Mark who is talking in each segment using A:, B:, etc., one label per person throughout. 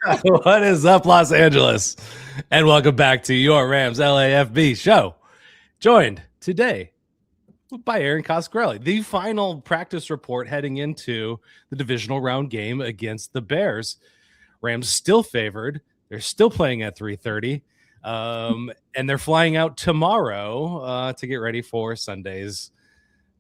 A: What is up, Los Angeles? And welcome back to your Rams LAFB show. Joined today by Erin Coscarelli, the final practice report heading into the divisional round game against the Bears. Rams still favored. They're still playing at 3:30. And they're flying out tomorrow to get ready for Sunday's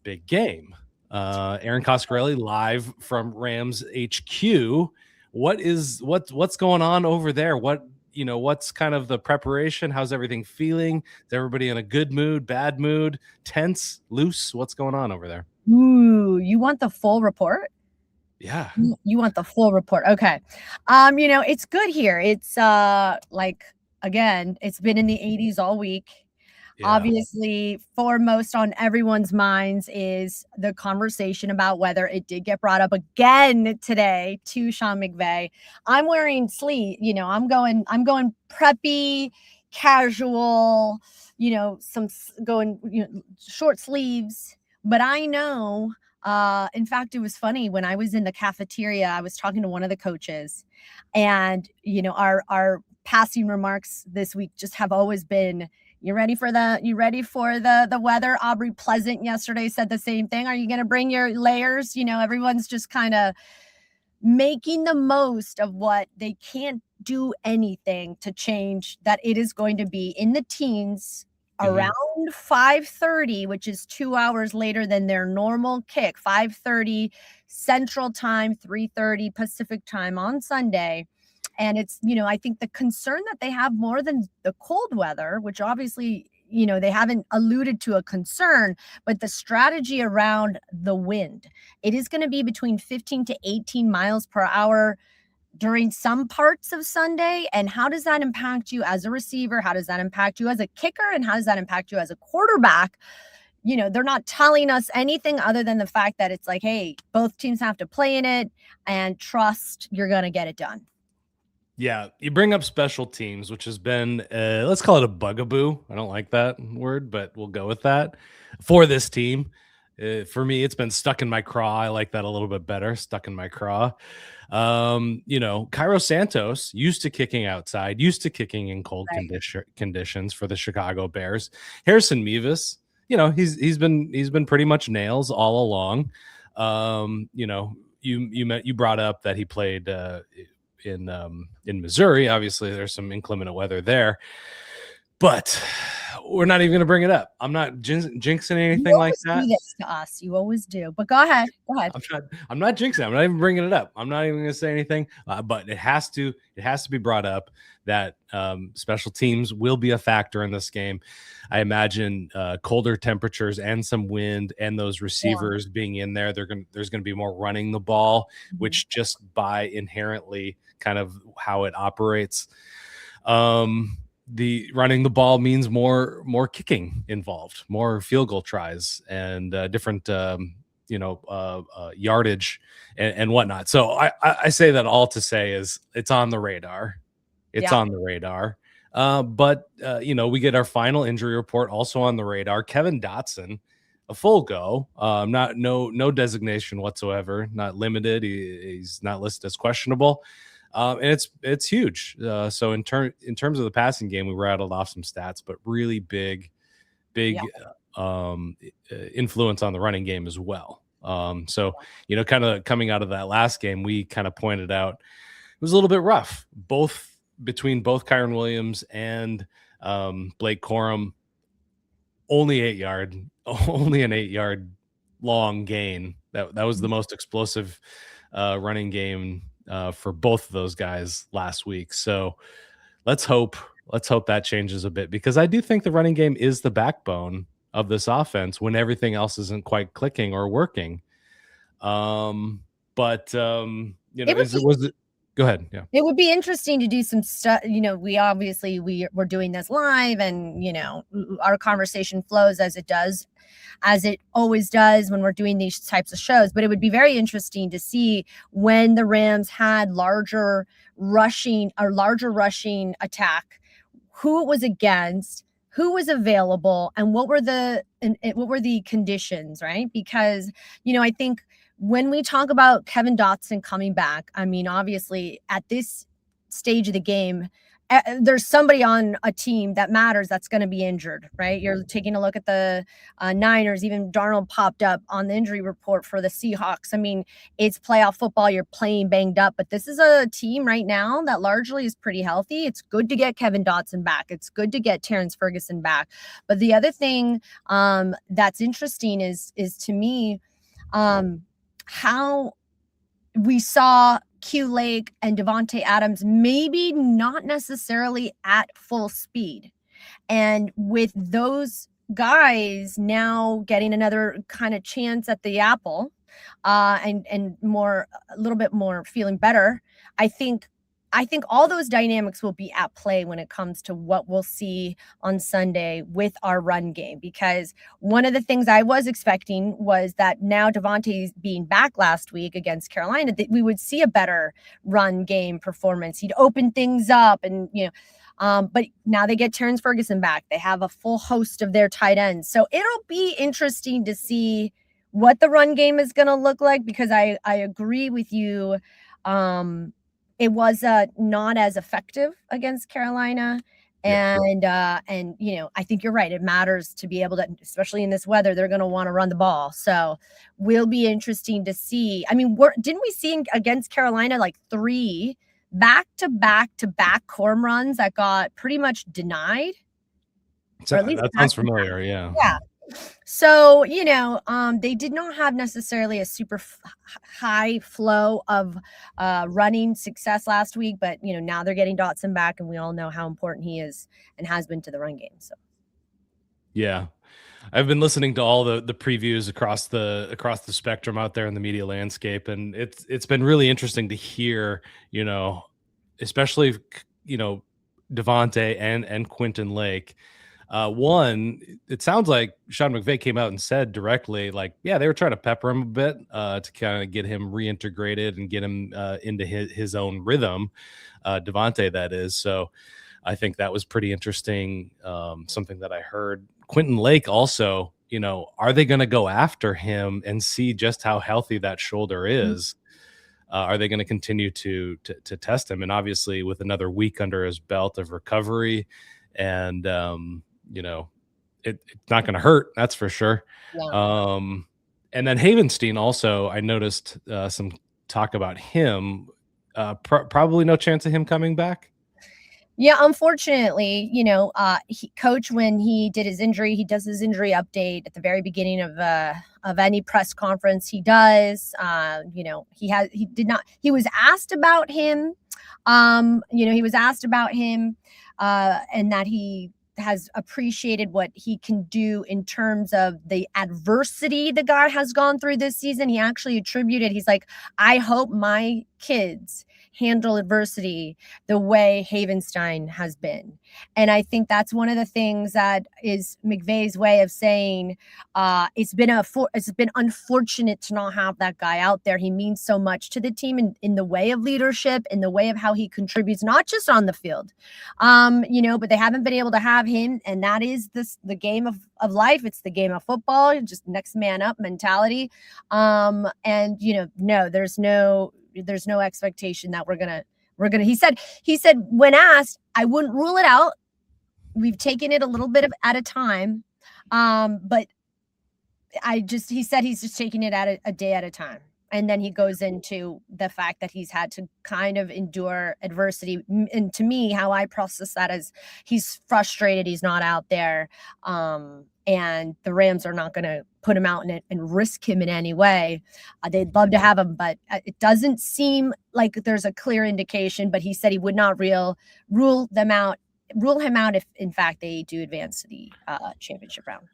A: big game. Erin Coscarelli live from Rams HQ. What's going on over there? What's kind of the preparation? How's everything feeling? Is everybody in a good mood, bad mood, tense, loose? What's going on over there?
B: Ooh, you want the full report?
A: Yeah.
B: You want the full report. Okay. It's good here. It's again, it's been in the 80s all week. Yeah. Obviously, foremost on everyone's minds is the conversation about whether it did get brought up again today to Sean McVay. I'm wearing sleeve, I'm going preppy, casual, short sleeves, but I know. In fact, it was funny when I was in the cafeteria, I was talking to one of the coaches, and our passing remarks this week just have always been, you ready for the weather? Aubrey Pleasant yesterday said the same thing. Are you going to bring your layers? Everyone's just kind of making the most of what they can't do anything to change, that it is going to be in the teens around 5:30, which is 2 hours later than their normal kick, 5:30 Central Time, 3:30 Pacific Time on Sunday. And it's, I think the concern that they have more than the cold weather, which obviously, they haven't alluded to a concern, but the strategy around the wind. It is going to be between 15 to 18 miles per hour during some parts of Sunday. And how does that impact you as a receiver? How does that impact you as a kicker? And how does that impact you as a quarterback? They're not telling us anything other than the fact that it's like, hey, both teams have to play in it and trust you're going to get it done.
A: Yeah, you bring up special teams, which has been, let's call it a bugaboo. I don't like that word, but we'll go with that for this team. For me, it's been stuck in my craw. I like that a little bit better, stuck in my craw. Cairo Santos used to kicking outside, used to kicking in cold conditions for the Chicago Bears. Harrison Mevis, he's been pretty much nails all along. You brought up that he played in Missouri. Obviously, there's some inclement weather there, but we're not even going to bring it up. I'm not jinxing anything like that.
B: You this to us. You always do. But go ahead.
A: I'm not jinxing. I'm not even bringing it up. I'm not even going to say anything. But it has to be brought up that special teams will be a factor in this game. I imagine colder temperatures and some wind and those receivers being in there. There's going to be more running the ball, which just by inherently kind of how it operates. The running the ball means more kicking involved, more field goal tries, and different yardage and whatnot. So I say that all to say is it's on the radar. It's on the radar. But we get our final injury report also on the radar. Kevin Dotson, a full go, no designation whatsoever, not limited. He's not listed as questionable. And it's huge. So in terms of the passing game, we rattled off some stats, but really big influence on the running game as well. So kind of coming out of that last game, we kind of pointed out it was a little bit rough, between both Kyron Williams and Blake Corum. Only an 8-yard long gain. That was the most explosive running game for both of those guys last week. So let's hope that changes a bit, because I do think the running game is the backbone of this offense when everything else isn't quite clicking or working. Go ahead. Yeah.
B: It would be interesting to do some stuff. We're doing this live, and our conversation flows as it always does when we're doing these types of shows. But it would be very interesting to see when the Rams had larger rushing attack, who it was against, who was available, and what were the conditions, right? Because I think when we talk about Kevin Dotson coming back, I mean, obviously at this stage of the game, there's somebody on a team that matters that's going to be injured, right? You're taking a look at the Niners. Even Darnold popped up on the injury report for the Seahawks. I mean, it's playoff football. You're playing banged up, but this is a team right now that largely is pretty healthy. It's good to get Kevin Dotson back. It's good to get Terrence Ferguson back. But the other thing that's interesting is to me how we saw Q Lake and Devontae Adams maybe not necessarily at full speed. And with those guys now getting another kind of chance at the apple, and more, a little bit more feeling better, I think all those dynamics will be at play when it comes to what we'll see on Sunday with our run game. Because one of the things I was expecting was that now Devontae being back last week against Carolina, that we would see a better run game performance. He'd open things up, and but now they get Terrence Ferguson back. They have a full host of their tight ends, so it'll be interesting to see what the run game is going to look like. Because I agree with you. It was not as effective against Carolina. And I think you're right. It matters to be able to, especially in this weather, they're going to want to run the ball. So will be interesting to see. I mean, didn't we see against Carolina like 3 back-to-back corm runs that got pretty much denied?
A: So, that sounds familiar. Yeah.
B: Yeah. So, they did not have necessarily a super high flow of running success last week, but, now they're getting Dotson back, and we all know how important he is and has been to the run game. So,
A: yeah, I've been listening to all the previews across the spectrum out there in the media landscape, and it's been really interesting to hear, especially, Devontae and Quentin Lake. One, it sounds like Sean McVay came out and said directly, like, yeah, they were trying to pepper him a bit to kind of get him reintegrated and get him into his own rhythm. Devontae, that is. So I think that was pretty interesting. Something that I heard. Quentin Lake also, are they going to go after him and see just how healthy that shoulder is? Are they going to continue to test him? And obviously with another week under his belt of recovery, and it's not going to hurt, that's for sure. Yeah. And then Havenstein also, I noticed some talk about him. Probably no chance of him coming back.
B: Yeah, unfortunately, Coach, when he did his injury, he does his injury update at the very beginning of any press conference he does. He was asked about him. And that he has appreciated what he can do in terms of the adversity the guy has gone through this season. He actually attributed, he's like, I hope my kids handle adversity the way Havenstein has been. And I think that's one of the things that is McVay's way of saying it's been unfortunate to not have that guy out there. He means so much to the team in the way of leadership, in the way of how he contributes, not just on the field, but they haven't been able to have him. And that is the game of life. It's the game of football, just next man up mentality. No, there's no expectation that we're gonna he said when asked, I wouldn't rule it out. We've taken it a little bit at a time, but he said he's just taking it at a day at a time. And then he goes into the fact that he's had to kind of endure adversity. And to me, how I process that is he's frustrated he's not out there. And the Rams are not going to put him out and risk him in any way. They'd love to have him, but it doesn't seem like there's a clear indication. But he said he would not rule him out if, in fact, they do advance to the championship round.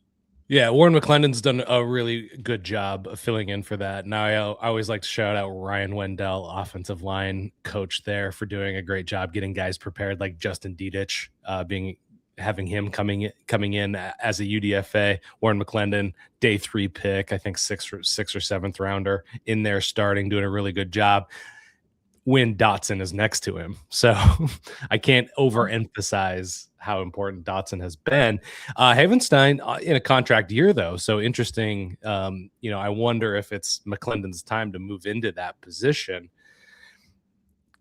A: Yeah, Warren McClendon's done a really good job of filling in for that. Now, I always like to shout out Ryan Wendell, offensive line coach there, for doing a great job getting guys prepared, like Justin Dedich, having him coming in as a UDFA. Warren McClendon, day 3 pick, I think 6th or 7th rounder in there starting, doing a really good job when Dotson is next to him. So I can't overemphasize how important Dotson has been. Havenstein in a contract year, though, so interesting. I wonder if it's McClendon's time to move into that position.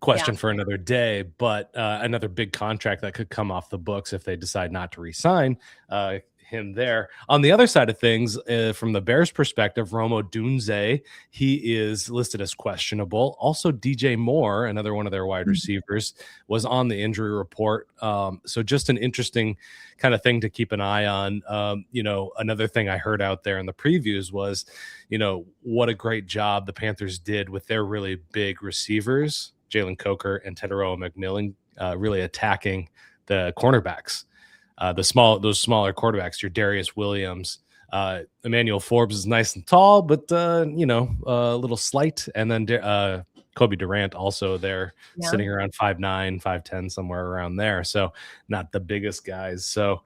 A: question for another day, but another big contract that could come off the books if they decide not to re-sign him there. On the other side of things, from the Bears perspective, Rome Odunze, he is listed as questionable. Also, DJ Moore, another one of their wide receivers, was on the injury report. So just an interesting kind of thing to keep an eye on. Another thing I heard out there in the previews was, what a great job the Panthers did with their really big receivers, Jalen Coker and Teteroa McMillan, really attacking the cornerbacks. Those smaller quarterbacks, your Darius Williams, Emmanuel Forbes is nice and tall, but a little slight. And then Kobe Durant also there, sitting around 5'9", 5'10", somewhere around there. So not the biggest guys. So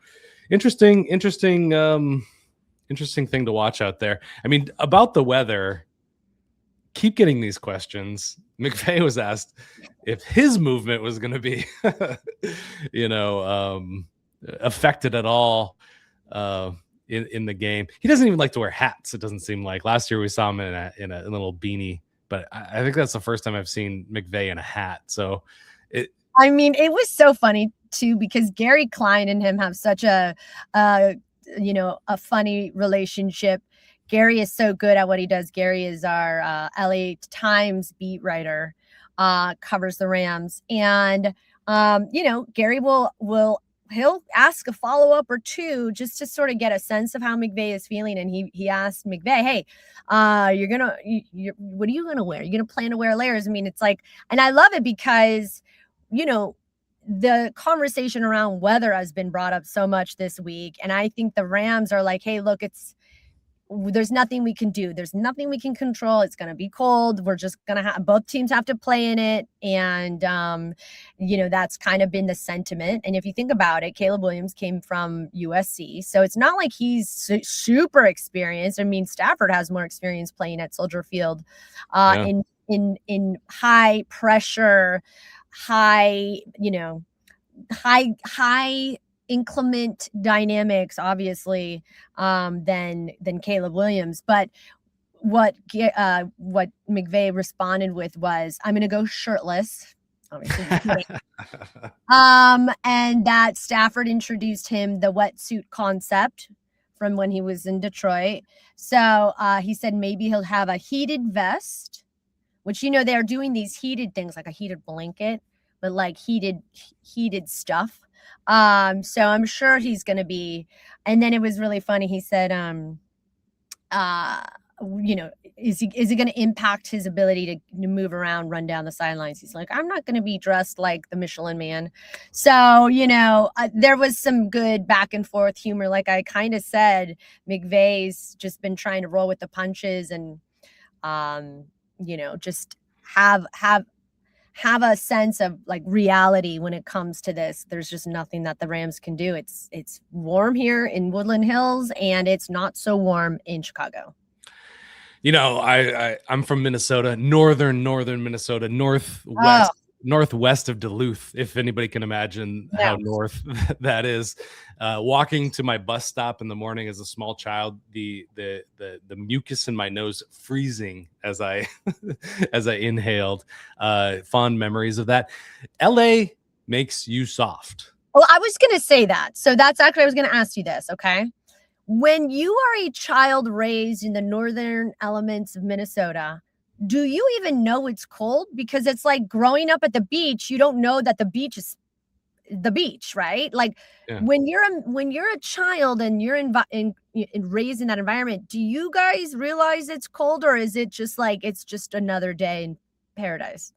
A: interesting thing to watch out there. I mean, about the weather, keep getting these questions. McVay was asked if his movement was going to be, affected at all in the game. He doesn't even like to wear hats. It doesn't seem like. Last year we saw him in a little beanie, but I think that's the first time I've seen McVay in a hat. So it
B: was so funny too, because Gary Klein and him have such a funny relationship. Gary is so good at what he does. Gary is our LA Times beat writer, covers the Rams, and Gary he'll ask a follow-up or two just to sort of get a sense of how McVay is feeling. And he asked McVay, hey, what are you going to wear? You're going to plan to wear layers? I mean, it's like, and I love it because, the conversation around weather has been brought up so much this week. And I think the Rams are like, hey, look, there's nothing we can do. There's nothing we can control. It's going to be cold. We're just going to both teams have to play in it. And, that's kind of been the sentiment. And if you think about it, Caleb Williams came from USC. So it's not like he's super experienced. I mean, Stafford has more experience playing at Soldier Field in high pressure, high inclement dynamics, obviously, than Caleb Williams. But what McVay responded with was, I'm going to go shirtless. Obviously. And that Stafford introduced him the wetsuit concept from when he was in Detroit. So he said maybe he'll have a heated vest, which, they're doing these heated things like a heated blanket, but like heated stuff. So I'm sure he's going to be, and then it was really funny. He said, is he going to impact his ability to move around, run down the sidelines? He's like, I'm not going to be dressed like the Michelin Man. So, there was some good back and forth humor. Like I kind of said, McVay's just been trying to roll with the punches and, just have a sense of like reality when it comes to this. There's just nothing that the Rams can do. It's warm here in Woodland Hills and it's not so warm in Chicago.
A: I'm from Minnesota, northern Minnesota, northwest of Duluth, if anybody can imagine how north that is. Walking to my bus stop in the morning as a small child, the mucus in my nose freezing as I inhaled. Fond memories of that. LA makes you soft.
B: Well, I was going to say that. So that's actually, I was going to ask you this. Okay. When you are a child raised in the northern elements of Minnesota, do you even know it's cold? Because it's like growing up at the beach, you don't know that the beach is the beach, right? Like when you're a child and you're raised in that environment, do you guys realize it's cold, or is it just like it's just another day in paradise?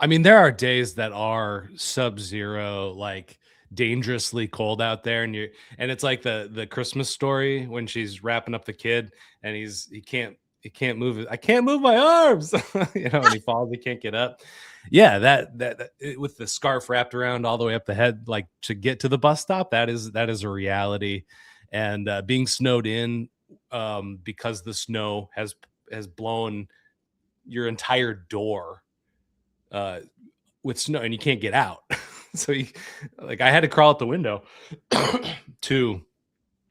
A: I mean, there are days that are sub-zero, like dangerously cold out there, and it's like the Christmas Story when she's wrapping up the kid and he can't move it. I can't move my arms, and he falls, he can't get up. Yeah, that with the scarf wrapped around all the way up the head, like to get to the bus stop, that is a reality. And being snowed in, because the snow has blown your entire door with snow, and you can't get out. So I had to crawl out the window to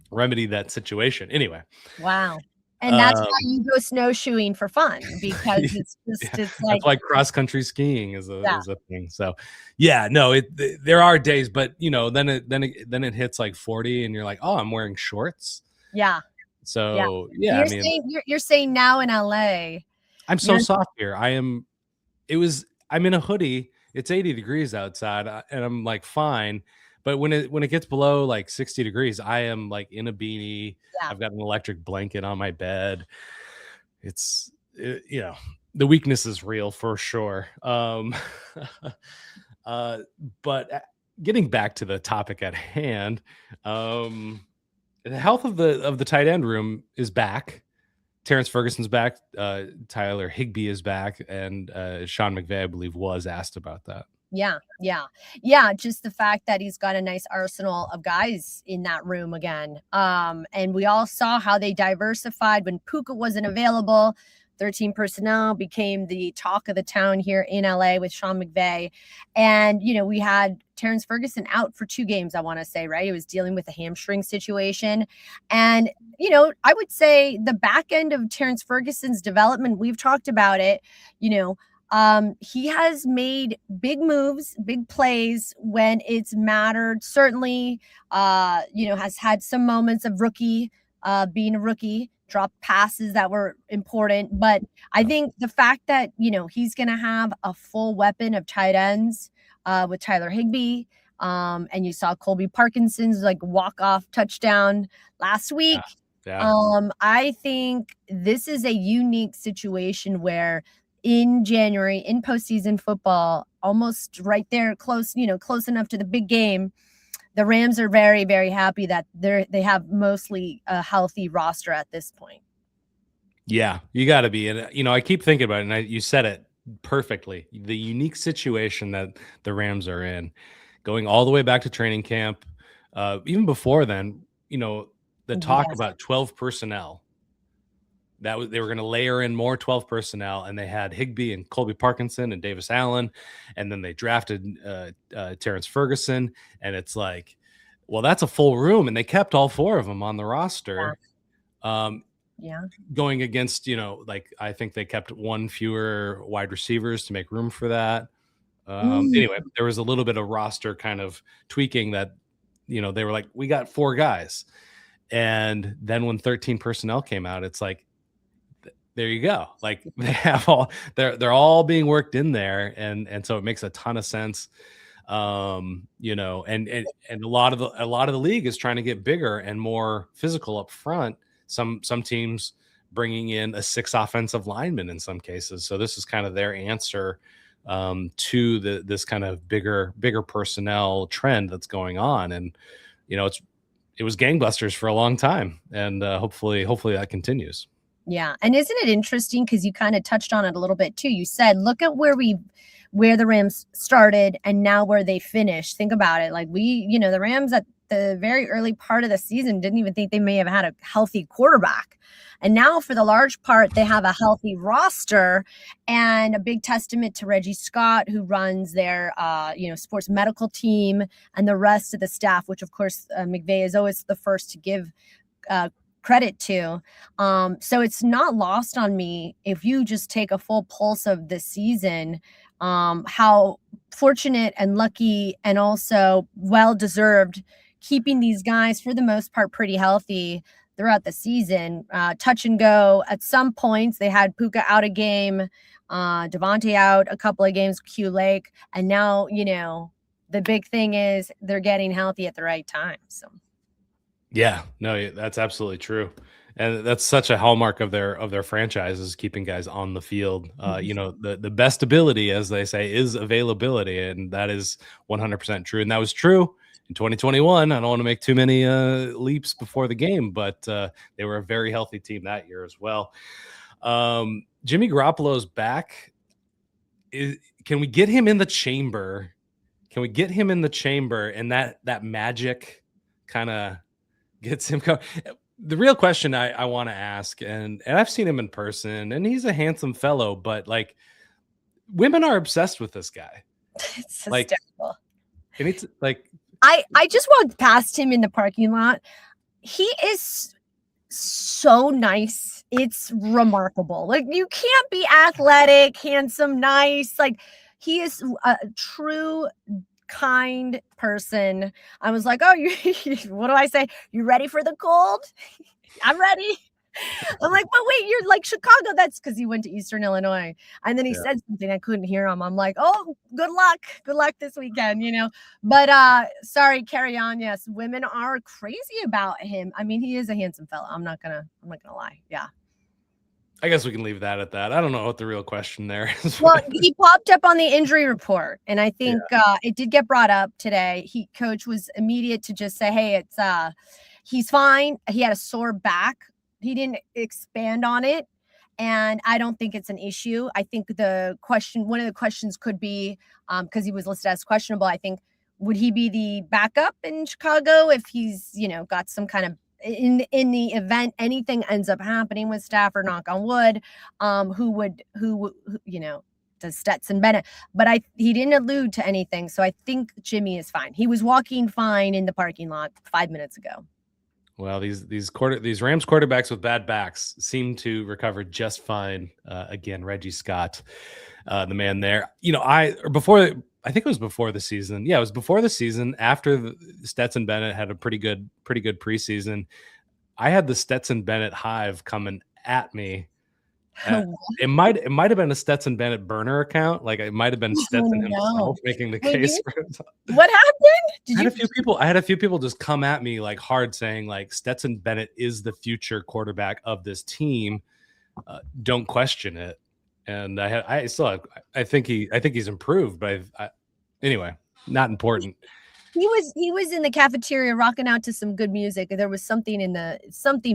A: remedy that situation. Anyway.
B: Wow. And that's why you go snowshoeing for fun, because it's just, it's like,
A: that's why cross-country skiing is a thing. So yeah, no, there are days, but then it hits like 40 and you're like, oh, I'm wearing shorts.
B: Yeah.
A: So
B: yeah,
A: I
B: you're
A: mean,
B: saying you're saying now in LA.
A: I'm so soft here. I'm in a hoodie. It's 80 degrees outside and I'm like, fine. But when it gets below like 60 degrees, I am like in a beanie.
B: Yeah.
A: I've got an electric blanket on my bed. The weakness is real for sure. But getting back to the topic at hand, the health of the tight end room is back. Terrence Ferguson's back. Tyler Higbee is back, and Sean McVay, I believe, was asked about that.
B: Yeah. Just the fact that he's got a nice arsenal of guys in that room again. And we all saw how they diversified when Puka wasn't available. 13 personnel became the talk of the town here in LA with Sean McVay. And, we had Terrence Ferguson out for 2 games, I want to say, right? He was dealing with a hamstring situation. And, I would say the back end of Terrence Ferguson's development, we've talked about it, he has made big moves, big plays when it's mattered. Certainly, has had some moments of being a rookie, drop passes that were important. But I think the fact that, he's going to have a full weapon of tight ends with Tyler Higbee. And you saw Colby Parkinson's walk-off touchdown last week.
A: Yeah.
B: I think this is a unique situation where in January, in postseason football, almost right there, close enough to the big game, the Rams are very, very happy that they have mostly a healthy roster at this point.
A: Yeah, you got to be. And, I keep thinking about it, and you said it perfectly. The unique situation that the Rams are in, going all the way back to training camp, even before then, the talk about 12 personnel. They were going to layer in more 12 personnel, and they had Higbee and Colby Parkinson and Davis Allen, and then they drafted Terrence Ferguson, and it's like, well, that's a full room, and they kept all 4 of them on the roster. Going against, I think they kept 1 fewer wide receivers to make room for that. Anyway, there was a little bit of roster kind of tweaking that, they were like, we got 4 guys. And then when 13 personnel came out, it's like, there you go. Like they have they're all being worked in there. And so it makes a ton of sense. And a lot of the league is trying to get bigger and more physical up front. Some teams bringing in a 6 offensive lineman in some cases. So this is kind of their answer to this kind of bigger personnel trend that's going on. And, it was gangbusters for a long time, and hopefully that continues.
B: Yeah. And isn't it interesting? Because you kind of touched on it a little bit too. You said, look at where the Rams started and now where they finished. Think about it. Like the Rams at the very early part of the season didn't even think they may have had a healthy quarterback. And now for the large part, they have a healthy roster, and a big testament to Reggie Scott, who runs their, sports medical team, and the rest of the staff, which of course McVay is always the first to give credit to. So it's not lost on me, if you just take a full pulse of the season, how fortunate and lucky and also well-deserved keeping these guys for the most part pretty healthy throughout the season. Touch and go at some points. They had Puka out a game, Devontae out a couple of games, Q Lake, and now the big thing is they're getting healthy at the right time. So
A: yeah, no, that's absolutely true. And that's such a hallmark of their franchise, is keeping guys on the field. The best ability, as they say, is availability, and that is 100% true. And that was true in 2021. I don't want to make too many leaps before the game, but they were a very healthy team that year as well. Jimmy Garoppolo's back. Can we get him in the chamber? And that magic kind of gets him going? The real question I want to ask, and I've seen him in person, and he's a handsome fellow, but like, women are obsessed with this guy.
B: It's hysterical.
A: And it's like,
B: I just walked past him in the parking lot. He is so nice it's remarkable. Like, you can't be athletic, handsome, nice. Like, he is a true kind person. I was like, oh, you what do I say? You ready for the cold? I'm ready. I'm like, but wait, you're like Chicago. That's because he went to Eastern Illinois. And then he said something, I couldn't hear him. I'm like, oh, good luck. Good luck this weekend, you know. But sorry, carry on. Yes, women are crazy about him. I mean, he is a handsome fella. I'm not gonna lie. Yeah.
A: I guess we can leave that at that. I don't know what the real question there is.
B: Well, he popped up on the injury report, and I think it did get brought up today. Coach was immediate to just say, hey, it's he's fine. He had a sore back. He didn't expand on it, and I don't think it's an issue. I think one of the questions could be, because he was listed as questionable, I think, would he be the backup in Chicago if he's, got some kind of, in the event anything ends up happening with Stafford, knock on wood, who does Stetson Bennett? But he didn't allude to anything, so I think Jimmy is fine. He was walking fine in the parking lot 5 minutes ago.
A: Well, these Rams quarterbacks with bad backs seem to recover just fine. Again, Reggie Scott, the man there. I think it was before the season. Yeah, it was before the season. After Stetson Bennett had a pretty good preseason, I had the Stetson Bennett hive coming at me. It might have been a Stetson Bennett burner account. Like, it might have been Stetson himself making the case for himself.
B: What happened?
A: I had a few people just come at me like hard, saying like Stetson Bennett is the future quarterback of this team. Don't question it. And I think he's improved, but anyway, not important.
B: He was in the cafeteria rocking out to some good music. There was something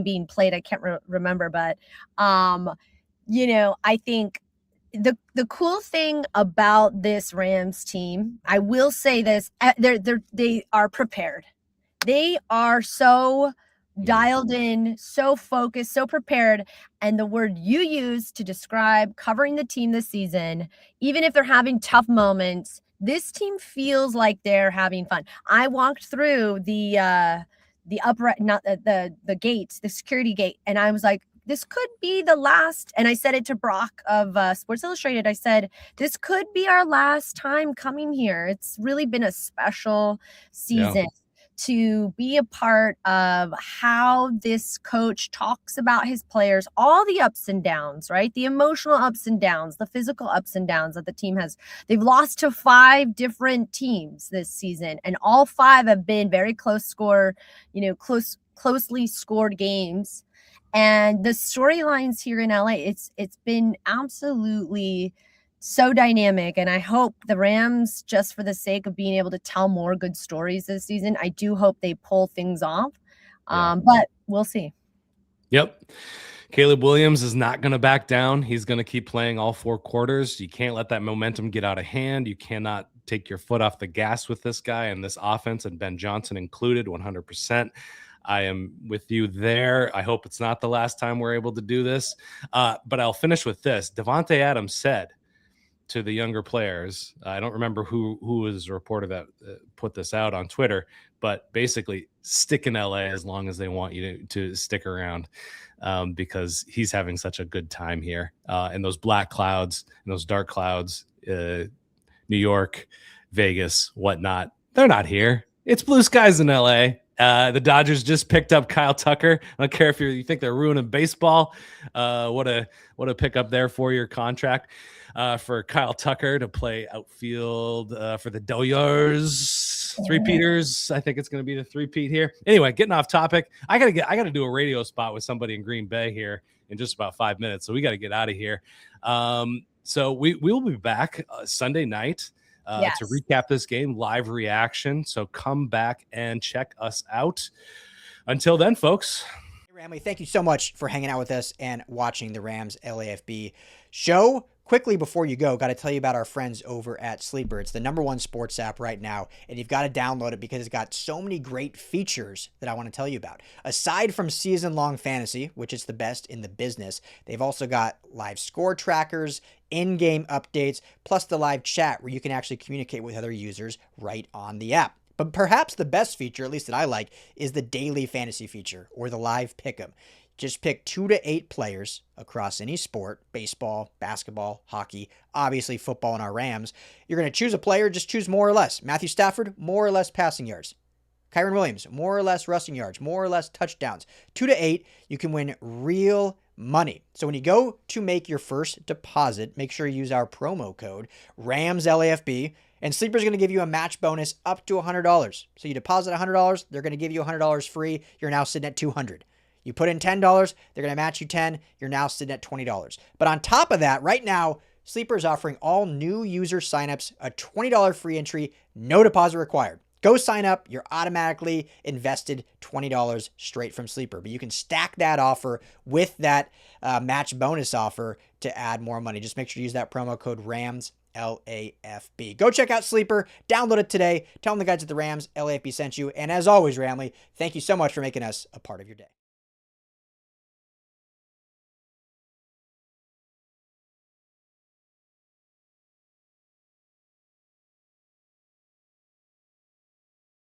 B: being played. I can't remember, but I think the cool thing about this Rams team, I will say this, they are prepared. They are so dialed in, so focused, so prepared. And the word you use to describe covering the team this season, even if they're having tough moments, this team feels like they're having fun. I walked through the upright, not the gates, the security gate, and I was like, this could be the last. And I said it to Brock of Sports Illustrated. I said, this could be our last time coming here. It's really been a special season to be a part of how this coach talks about his players, all the ups and downs, right? The emotional ups and downs, the physical ups and downs that the team has. They've lost to 5 different teams this season, and all 5 have been very closely scored games. And the storylines here in LA, it's been absolutely so dynamic. And I hope the Rams, just for the sake of being able to tell more good stories this season, I do hope they pull things off. But we'll see.
A: Yep. Caleb Williams is not going to back down. He's going to keep playing all 4 quarters. You can't let that momentum get out of hand. You cannot take your foot off the gas with this guy and this offense, and Ben Johnson included, 100%. I am with you there. I hope it's not the last time we're able to do this. But I'll finish with this. Davante Adams said to the younger players, I don't remember who was the reporter that put this out on Twitter, but basically stick in LA as long as they want you to stick around, because he's having such a good time here. And those black clouds and those dark clouds, New York, Vegas, whatnot, they're not here. It's blue skies in LA. The Dodgers just picked up Kyle Tucker. I don't care if you think they're ruining baseball. What a pickup there, 4-year contract for Kyle Tucker to play outfield for the Dodgers. Three-peaters. I think it's going to be the three-peat here. Anyway, getting off topic. I gotta do a radio spot with somebody in Green Bay here in just about 5 minutes. So we got to get out of here. So we will be back Sunday night. To recap this game, live reaction. So come back and check us out. Until then, folks.
C: Hey, Ramley, thank you so much for hanging out with us and watching the Rams LAFB show. Quickly before you go, got to tell you about our friends over at Sleeper. It's the #1 sports app right now, and you've got to download it because it's got so many great features that I want to tell you about. Aside from season-long fantasy, which is the best in the business, they've also got live score trackers, in-game updates, plus the live chat where you can actually communicate with other users right on the app. But perhaps the best feature, at least that I like, is the daily fantasy feature or the live pick'em. Just pick 2 to 8 players across any sport, baseball, basketball, hockey, obviously football and our Rams. You're going to choose a player, just choose more or less. Matthew Stafford, more or less passing yards. Kyron Williams, more or less rushing yards, more or less touchdowns. 2 to 8, you can win real money. So when you go to make your first deposit, make sure you use our promo code Rams LAFB, and Sleeper's going to give you a match bonus up to $100. So you deposit $100, they're going to give you $100 free. You're now sitting at $200. You put in $10, they're going to match you $10. You're now sitting at $20. But on top of that, right now, Sleeper is offering all new user signups a $20 free entry, no deposit required. Go sign up. You're automatically invested $20 straight from Sleeper. But you can stack that offer with that match bonus offer to add more money. Just make sure you use that promo code Rams LAFB. Go check out Sleeper. Download it today. Tell them the guys at the Rams LAFB sent you. And as always, Ramley, thank you so much for making us a part of your day.